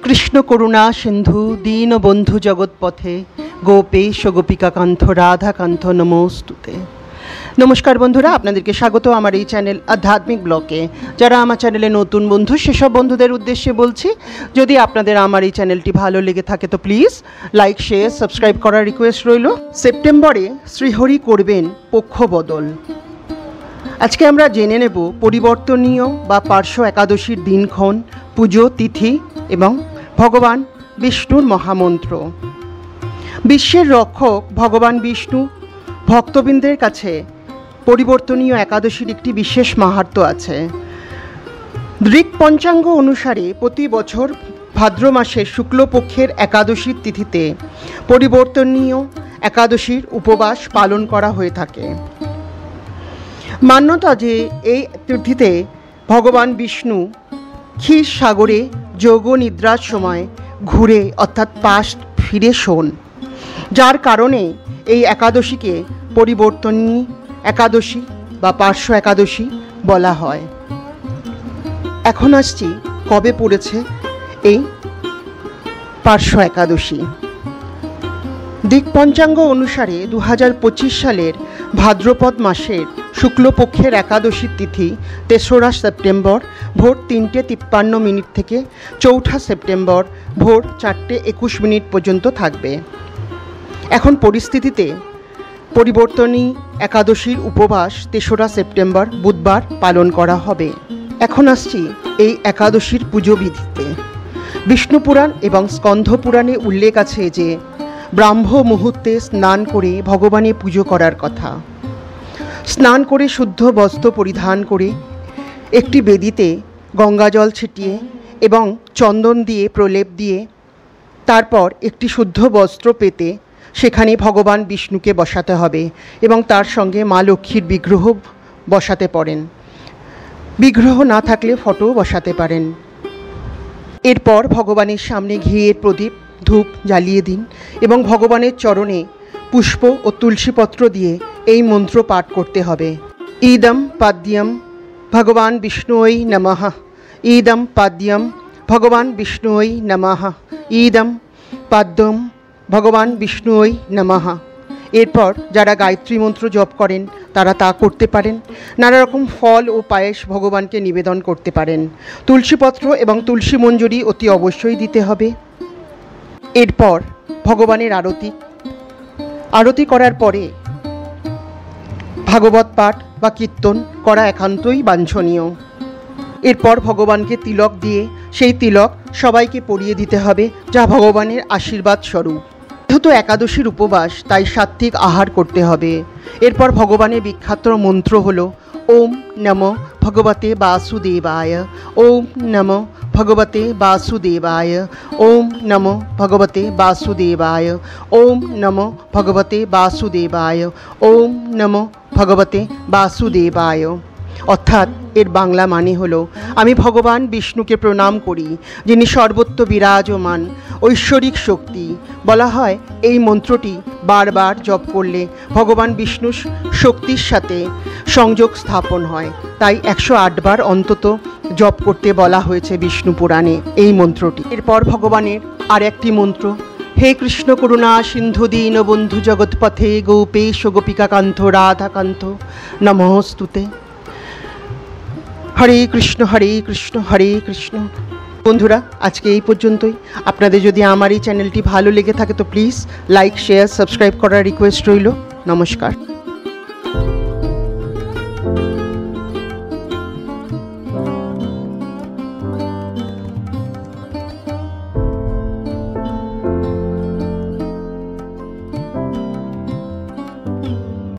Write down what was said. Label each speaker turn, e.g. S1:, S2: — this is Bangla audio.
S1: কৃষ্ণ করুণা সিন্ধু দীনবন্ধু জগৎপথে গোপেশ গোপিকাকান্ত রাধাকান্ত নমস্তুতে। নমস্কার বন্ধুরা, আপনাদেরকে স্বাগত আমার এই চ্যানেল আধ্যাত্মিক ব্লকে। যারা আমার চ্যানেলে নতুন বন্ধু, সেসব বন্ধুদের উদ্দেশ্যে বলছি, যদি আপনাদের আমার এই চ্যানেলটি ভালো লেগে থাকে তো প্লিজ লাইক, শেয়ার, সাবস্ক্রাইব করার রিকোয়েস্ট রইল। সেপ্টেম্বরে শ্রীহরি করবেন পক্ষ বদল। আজকে আমরা জেনে নেব পরিবর্তনীয় বা পার্শ্ব একাদশীর দিনক্ষণ, পুজো তিথি এবং ভগবান বিষ্ণুর মহামন্ত্র। বিশ্বের রক্ষক ভগবান বিষ্ণু ভক্তবৃন্দের কাছে পরিবর্তনীয় একাদশীর একটি বিশেষ মাহাত্ম্য আছে। ঋক পঞ্চাঙ্গ অনুসারে প্রতি বছর ভাদ্র মাসের শুক্লপক্ষের একাদশীর তিথিতে পরিবর্তনীয় একাদশীর উপবাস পালন করা হয়ে থাকে। মান্যতা যে এই তিথিতে ভগবান বিষ্ণু ক্ষীর সাগরে যোগ নিদ্রার সময় ঘুরে অর্থাৎ পাশ ফিরে শোন, যার কারণে এই একাদশীকে পরিবর্তনী একাদশী বা পার্শ্ব একাদশী বলা হয়। এখন আসছি কবে পড়েছে এই পার্শ্ব একাদশী। দিক পঞ্চাঙ্গ অনুসারে 2025 সালের ভাদ্রপদ মাসের শুক্লপক্ষের একাদশীর তিথি 3রা সেপ্টেম্বর ভোর 3:53 থেকে 4ঠা সেপ্টেম্বর ভোর 4:21 পর্যন্ত থাকবে। এখন পরিস্থিতিতে পরিবর্তনী একাদশীর উপবাস 3রা সেপ্টেম্বর বুধবার পালন করা হবে। এখন আসছি এই একাদশীর পুজো বিধিতে। বিষ্ণু পুরাণ এবং স্কন্ধ পুরাণে উল্লেখ আছে যে ব্রাহ্ম মুহূর্তে স্নান করে ভগবানের পুজো করার কথা। স্নান করে শুদ্ধ বস্ত্র পরিধান করে একটি বেদিতে গঙ্গাজল ছিটিয়ে এবং চন্দন দিয়ে প্রলেপ দিয়ে তারপর একটি শুদ্ধ বস্ত্র পেতে সেখানে ভগবান বিষ্ণুকে বসাতে হবে এবং তার সঙ্গে মা লক্ষ্মীর বিগ্রহ বসাতে পারেন। বিগ্রহ না থাকলে ফটো বসাতে পারেন। এরপর ভগবানের সামনে ঘিয়ের প্রদীপ ধূপ জ্বালিয়ে দিন এবং ভগবানের চরণে পুষ্প ও তুলসীপত্র দিয়ে এই মন্ত্র পাঠ করতে হবে। ইদম পাদ্যম ভগবান বিষ্ণুই নমঃ, ইদম পাদ্যম ভগবান বিষ্ণুই নমঃ, ইদম পাদ্যম ভগবান বিষ্ণুই নমঃ। এরপর যারা গায়ত্রী মন্ত্র জপ করেন তারা তা করতে পারেন। নানা রকম ফল ও পায়েস ভগবানকে নিবেদন করতে পারেন। তুলসীপত্র এবং তুলসী মঞ্জরি অতি অবশ্যই দিতে হবে। এরপর ভগবানের আরতি করার পরে ভাগবত পাঠ বা কীর্তন করা একান্তই বাঞ্ছনীয়। এরপর ভগবানকে তিলক দিয়ে সেই তিলক সবাইকে পরিয়ে দিতে হবে, যা ভগবানের আশীর্বাদ স্বরূপ। যেহেতু একাদশীর উপবাস তাই সাত্ত্বিক আহার করতে হবে। এরপর ভগবানের বিখ্যাত মন্ত্র হলো ওম নমো ভগবতে বাসুদেবায়, ওম নমো ভগবতে বাসুদেবায়, ওম নমো ভগবতে বাসুদেবায়, ওম নমো ভগবতে বাসুদেবায়, ওম নমো ভগবতে বাসুদেবায়। অর্থাৎ এর বাংলা মানে হলো, আমি ভগবান বিষ্ণুকে প্রণাম করি, যিনি সর্বত্র বিরাজমান ঐশ্বরিক শক্তি। বলা হয় এই মন্ত্রটি বারবার জপ করলে ভগবান বিষ্ণুর শক্তির সাথে সংযোগ স্থাপন হয়, তাই 108 বার অন্তত জপ করতে বলা হয়েছে বিষ্ণু পুরাণে এই মন্ত্রটি। এরপর ভগবানের আর একটি মন্ত্র, হে কৃষ্ণ করুণা সিন্ধু দীনবন্ধু জগৎপথে গোপেশ গোপিকাকান্ত রাধাকান্ত নমস্তুতে। হরে কৃষ্ণ হরে কৃষ্ণ হরে কৃষ্ণ। বন্ধুরা, আজকে এই পর্যন্তই। আপনাদের যদি আমার এই চ্যানেলটি ভালো লেগে থাকে তো প্লিজ লাইক, শেয়ার, সাবস্ক্রাইব করার রিকোয়েস্ট রইল। নমস্কার।